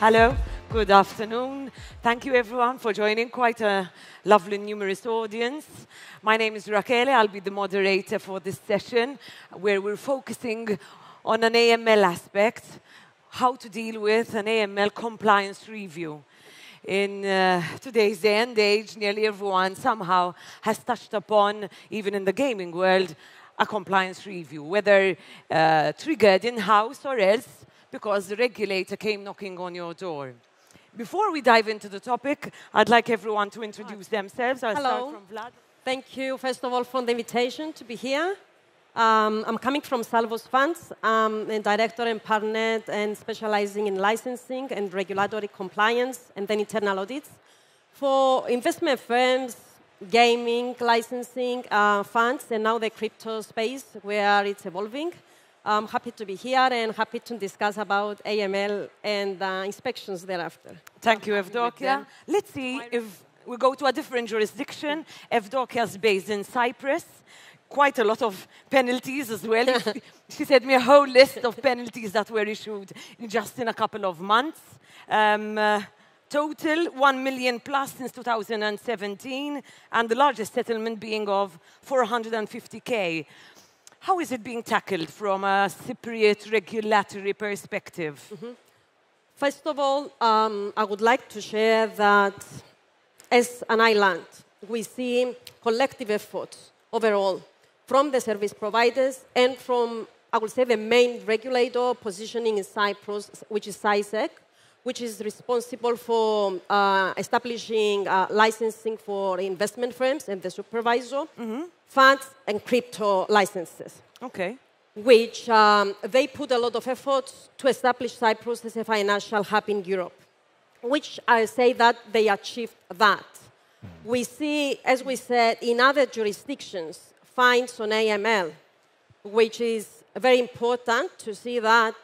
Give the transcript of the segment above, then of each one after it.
Hello, good afternoon. Thank you everyone for joining. Quite a lovely, numerous audience. My name is Raquel. I'll be the moderator for this session where we're focusing on an AML aspect, how to deal with an AML compliance review. In today's day and age, nearly everyone somehow has touched upon, even in the gaming world, a compliance review, whether triggered in-house or else because the regulator came knocking on your door. Before we dive into the topic, I'd like everyone to introduce themselves. I'll start from Vlad. Thank you, first of all, for the invitation to be here. I'm coming from SALVUS Funds. I'm a director and partner and specializing in licensing and regulatory compliance and then internal audits for investment firms, gaming, licensing, funds, and now the crypto space where it's evolving. I'm happy to be here and happy to discuss about AML and inspections thereafter. Thank you, Evdokia. Let's see if we go to a different jurisdiction. Evdokia is based in Cyprus. Quite a lot of penalties as well. She sent me a whole list of penalties that were issued just in a couple of months. Total 1 million plus since 2017, and the largest settlement being of 450K. How is it being tackled from a Cypriot regulatory perspective? First of all, I would like to share that as an island, we see collective efforts overall from the service providers and from, I would say, the main regulator positioning in Cyprus, which is CySEC, which is responsible for establishing licensing for investment firms and the supervisor, funds and crypto licenses. Okay. Which they put a lot of effort to establish Cyprus as a financial hub in Europe, which I say that they achieved that. We see, as we said, in other jurisdictions, fines on AML, which is very important to see that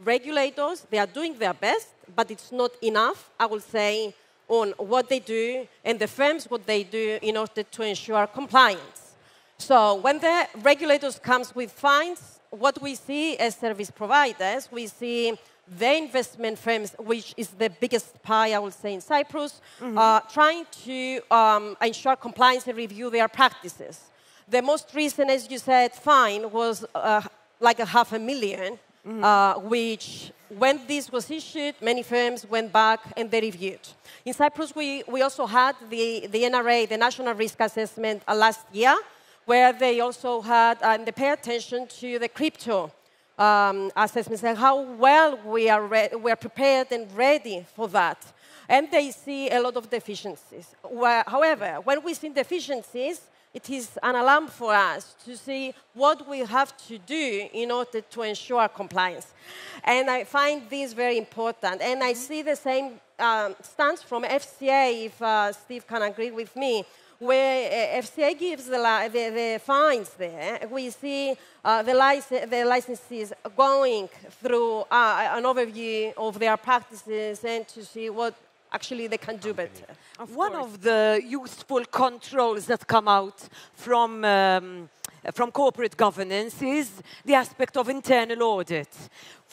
regulators, they are doing their best, but it's not enough, I will say, on what they do and the firms what they do in order to ensure compliance. So when the regulators comes with fines, what we see as service providers, we see the investment firms, which is the biggest pie, I would say, in Cyprus, trying to ensure compliance and review their practices. The most recent, as you said, fine was like $500,000, which when this was issued, many firms went back and they reviewed. In Cyprus, we also had the NRA, the National Risk Assessment, last year, where they also had, and they pay attention to the crypto assessments and how well we are prepared and ready for that. And they see a lot of deficiencies. However, when we see deficiencies, it is an alarm for us to see what we have to do in order to ensure compliance. And I find this very important. And I see the same stance from FCA, if Steve can agree with me, where FCA gives the fines there. We see the licenses going through an overview of their practices and to see what actually they can do better. One of the useful controls that come out from corporate governance is the aspect of internal audit.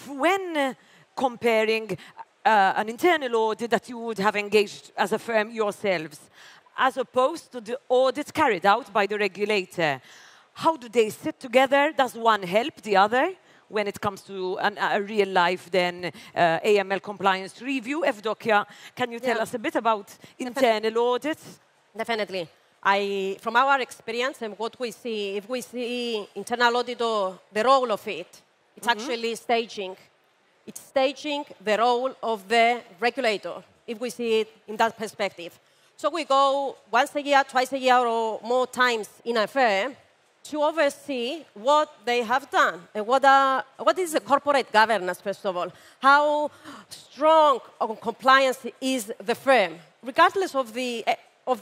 When comparing an internal audit that you would have engaged as a firm yourselves, as opposed to the audits carried out by the regulator, how do they sit together? Does one help the other when it comes to a real-life AML compliance review? Evdokia, can you tell us a bit about internal audits? Definitely. From our experience and what we see, if we see internal audit or the role of it, it's actually staging. It's staging the role of the regulator, if we see it in that perspective. So we go once a year, twice a year, or more times in a firm to oversee what they have done and what is the corporate governance, first of all. How strong on compliance is the firm, regardless of the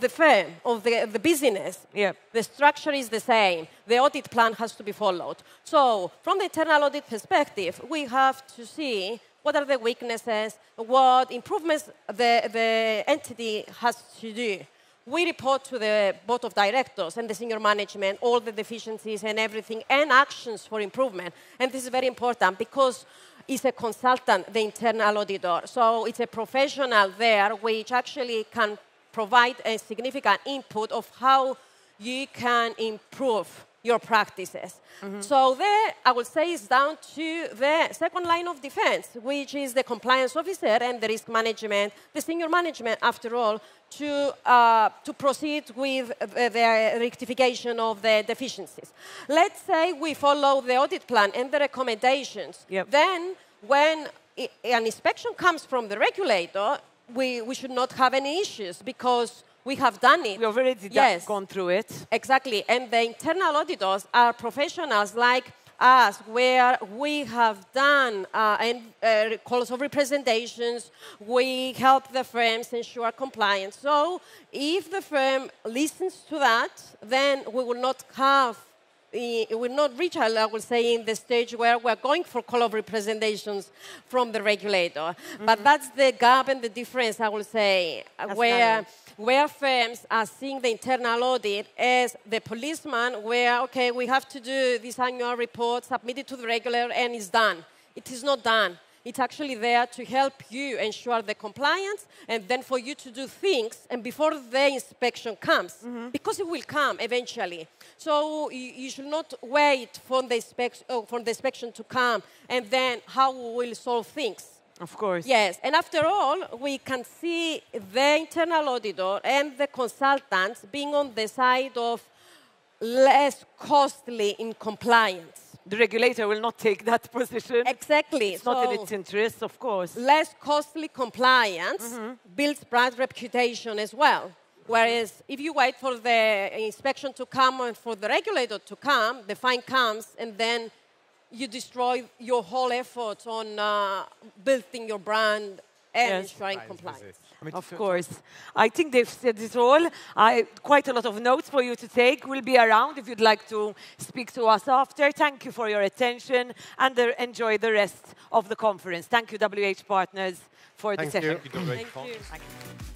firm, of the business. The structure is the same. The audit plan has to be followed. So from the internal audit perspective, we have to see what are the weaknesses, what improvements the entity has to do. We report to the board of directors and the senior management all the deficiencies and everything and actions for improvement. And this is very important because is a consultant, the internal auditor. So it's a professional there which actually can provide a significant input of how you can improve your practices. So there, I would say, it's down to the second line of defense, which is the compliance officer and the risk management, the senior management, after all, to proceed with the rectification of the deficiencies. Let's say we follow the audit plan and the recommendations. Then, when an inspection comes from the regulator, we should not have any issues because we have done it. We already gone through it. Exactly. And the internal auditors are professionals like us, where we have done calls of representations. We help the firms ensure compliance. So if the firm listens to that, then we will not have it will not reach, I would say, in the stage where we're going for call of representations from the regulator. But that's the gap and the difference, I would say, where firms are seeing the internal audit as the policeman, where, okay, we have to do this annual report, submit it to the regulator, and it's done. It is not done. It's actually there to help you ensure the compliance and then for you to do things and before the inspection comes, because it will come eventually. So you should not wait for the inspection to come and then how we will solve things. Of course. Yes, and after all, we can see the internal auditor and the consultants being on the side of less costly in compliance. The regulator will not take that position. Exactly. It's not in its interest, of course. Less costly compliance builds brand reputation as well. Whereas if you wait for the inspection to come and for the regulator to come, the fine comes, and then you destroy your whole efforts on building your brand and ensuring compliance. Of course. I think they've said it all. Quite a lot of notes for you to take. We'll be around if you'd like to speak to us after. Thank you for your attention and enjoy the rest of the conference. Thank you, WH Partners, for the session. Thank you. Thank you.